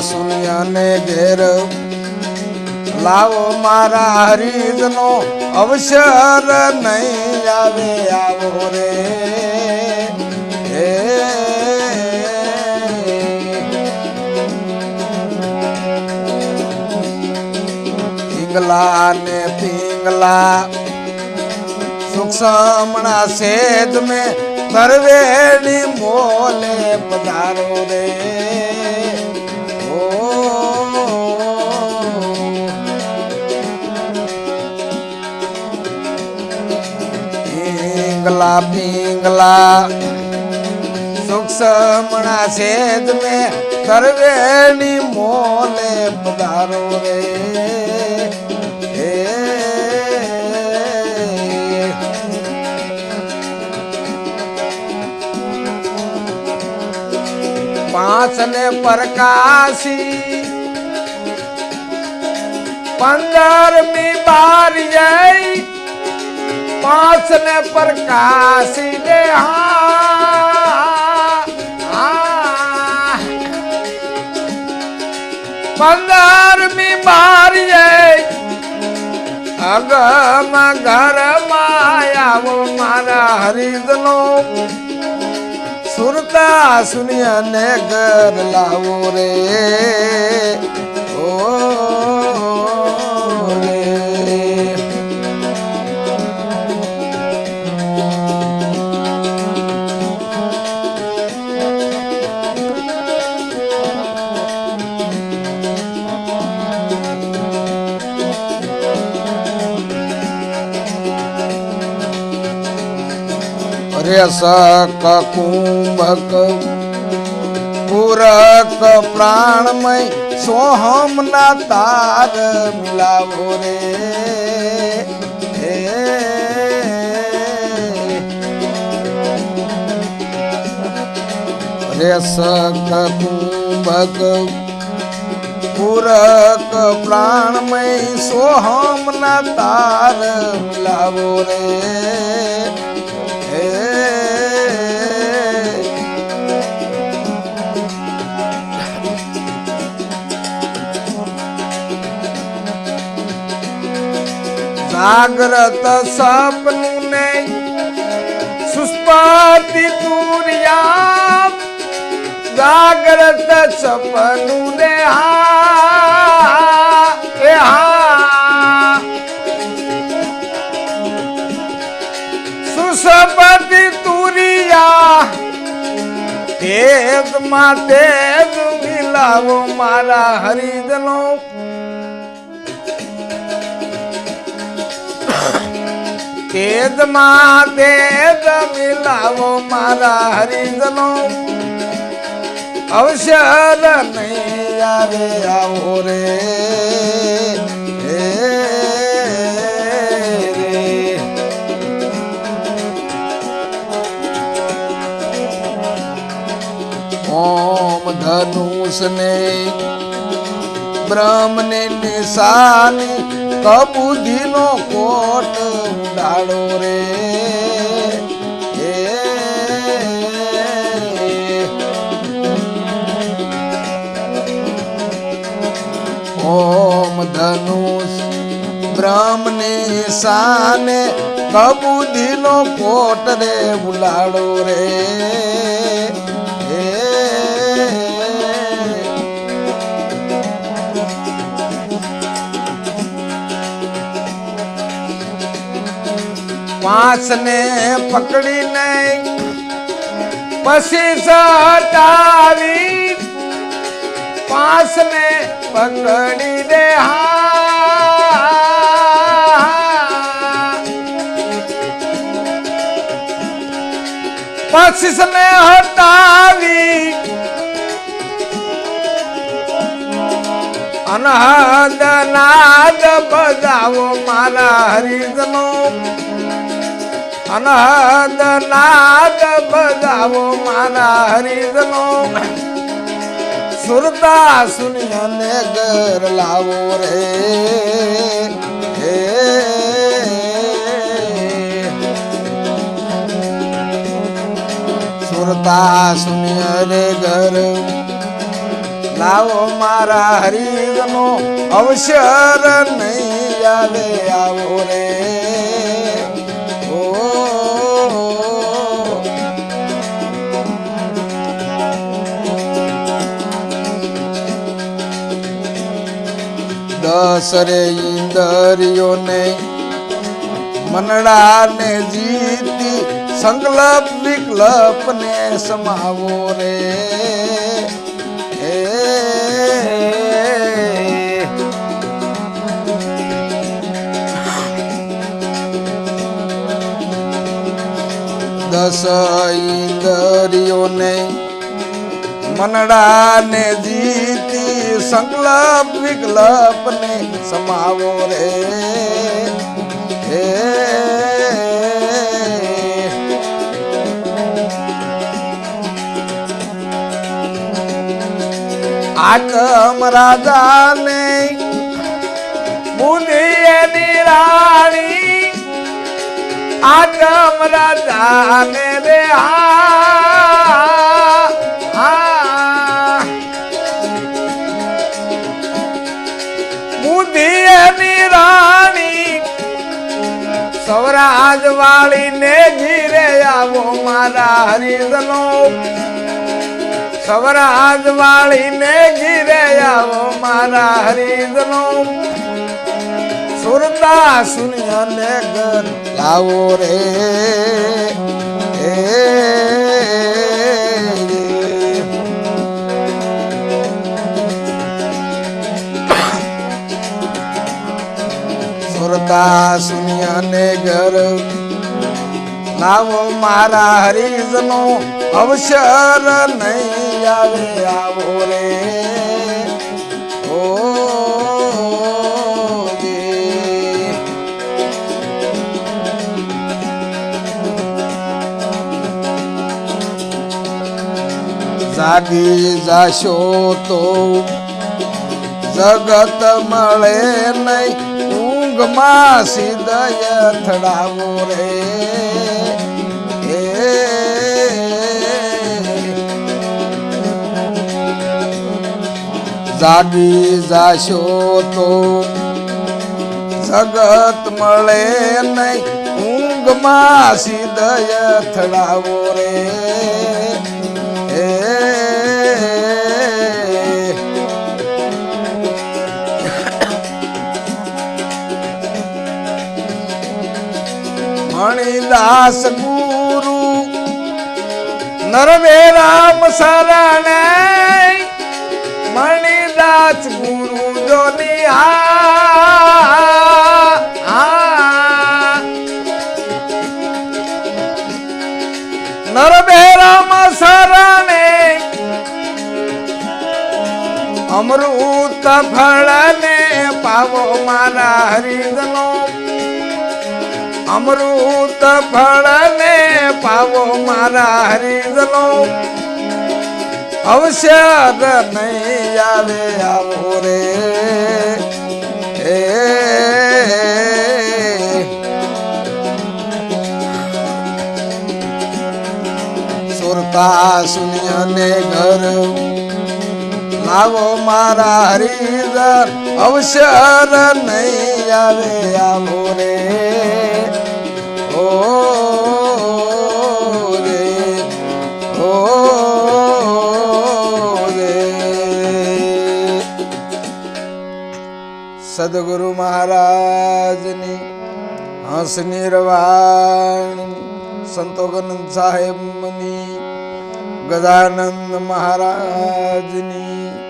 સુનિયાને ઘેર લાવો મારા હરિજનો અવસર નહીં આવે આવો રે પિંગલા ને પિંગલા સુક્ષમણા સેજ મેં તરવેડી મોલે પધારો રે પિંગલા પિંગલા સુક્ષમણા સેજ મેં તરવેડી મોલે પધારો રે પાંચ ને પ્રકાશી 15મી બાર જઈ પાંચ ને પ્રકાશી દે 15મી બાર જઈ અગમ ઘરમાં આવો મારા હરિજનો સુરતા સુનિયાને ઘર લાવો રે ઓ રે રેસક કુંભક પૂરક પ્રાણમય સોહમના તાર મિલાવો રે રેસક કુંભક પૂરક પ્રાણમય સોહમના તાર મિલાવો રે જાગ્રત સપનું ને સુસ્પતિ તુરિયા જાગ્રત સપનું ને સુસ્પતિ તુરિયા તેજ માં તેજ મિલાવો મારા હરિજનો તેજ માં તેજ મિલાવો મારા હરિજનો અવસર નહીં આવે આવો રે ઓમ ધનુષ ને બ્રહ્મ ને નિશાની કબૂધી નો કોટ ઉડાડો રે ઓમ ધનુષ બ્રહ્મ નિશાને કબૂધી નો કોટ રે ઉડાડો રે પાંચ ને પકડીને પછી સટાવી પાંચ ને પકડી દે પછી ને હટાવી અનહદ નાદ બજાવો મારા હરિજનો અનહદ નાદ બજાવો મારા હરિજનો સુરતા સુનિયાને ઘર લાવો રે સુરતા સુનિયાને ઘર લાવો મારા હરિજનો અવસર નહીં આવે આવો રે દસરે ઇન્દ્રિયોને મનડાને જીતી સંકલ્પ વિકલ્પ ને સમાવો રે દસ ઇન્દ્રિયોને મનડાને જીતી સંકલ્પ વિકલ્પ ને સમાવો રે આકમ રાજાને બુંદીએની રાણી આકમ રાજાને રે બુંદીએની રાણી સૌરાજ વાળી ને ઘીરે આવો મારા હરિજનો સવરાજ વાળી ને ઘીરે આવો મારા હરિજનો સુરતા સુનિયાને ઘર લાવો રે સુરતા સુનિયાને ઘર લાવો મારા હરિજનો અવસર નહીં આવે આવો રે જાગી જાશો તો જગત મળે નહીં ઊંઘમાં સીધય થડાવો રે જાગી જાશો તો જગત મળે નહીં ઊંઘમાં સીધય થડાવો રે મણિદાસ ગુરુ નરવે રામ શરણે મણિદાસ ગુરુ જોની નરવે રામ શરણે અમૃત ફળ ને પાવો મારા હરિજનો અમૃત ફળ ને પાવો મારા હરિજનો અવસર નહીં આવે આવો રે સુરતા સુનિયાને ઘર લાવો મારા હરિજન અવસર નહીં આવે આવો રે સદગુરુ મહારાજની હંસની રવાણી સંતોગનંદ સાહેબની ગજાનંદ મહારાજની